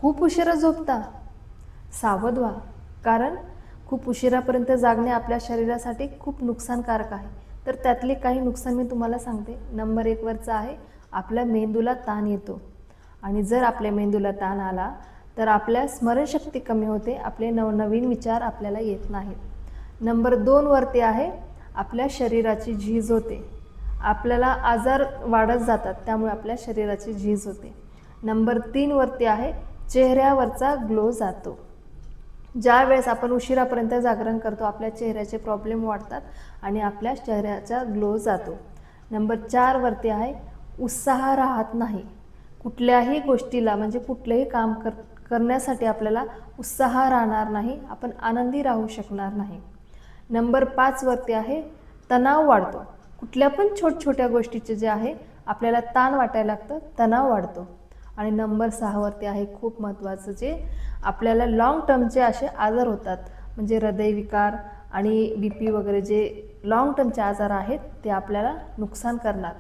खूप उशिरा झोपता? सावध व्हा, कारण खूप उशिरापर्यंत जागणे आपल्या शरीरासाठी खूप नुकसानकारक आहे. तर त्यातले काही नुकसान मी तुम्हाला सांगते. नंबर 1 वरचं आहे, आपल्या मेंदूला ताण येतो आणि जर आपल्या मेंदूला ताण आला तर आपल्या स्मरणशक्ती कमी होते, आपले नवनवीन विचार आपल्याला येत नाहीत. नंबर 2 वरती आहे, आपल्या शरीराची झीज होते, आपल्याला आजार वाढत जातात, त्यामुळे आपल्या शरीराची झीज होते. नंबर 3 वरती आहे, चेहऱ्यावरचा ग्लो जातो. ज्या वेळेस आपण उशिरापर्यंत जागरण करतो आपल्या चेहऱ्याचे प्रॉब्लेम वाढतात आणि आपल्या चेहऱ्याचा ग्लो जातो. नंबर 4 वरती आहे, उत्साह राहत नाही. कुठल्याही गोष्टीला म्हणजे कुठलेही काम करण्यासाठी आपल्याला उत्साह राहणार नाही, आपण आनंदी राहू शकणार नाही. नंबर 5 वरती आहे, तणाव वाढतो. कुठल्या पण छोट्या गोष्टीचे जे आहे आपल्याला ताण वाटायला लागतं, तणाव वाढतो. आणि नंबर 6 वरती आहे खूप महत्त्वाचं, जे आपल्याला लॉंग टर्मचे असे आजार होतात, म्हणजे हृदयविकार आणि BP वगैरे जे लॉंग टर्मचे आजार आहेत ते आपल्याला नुकसान करणार.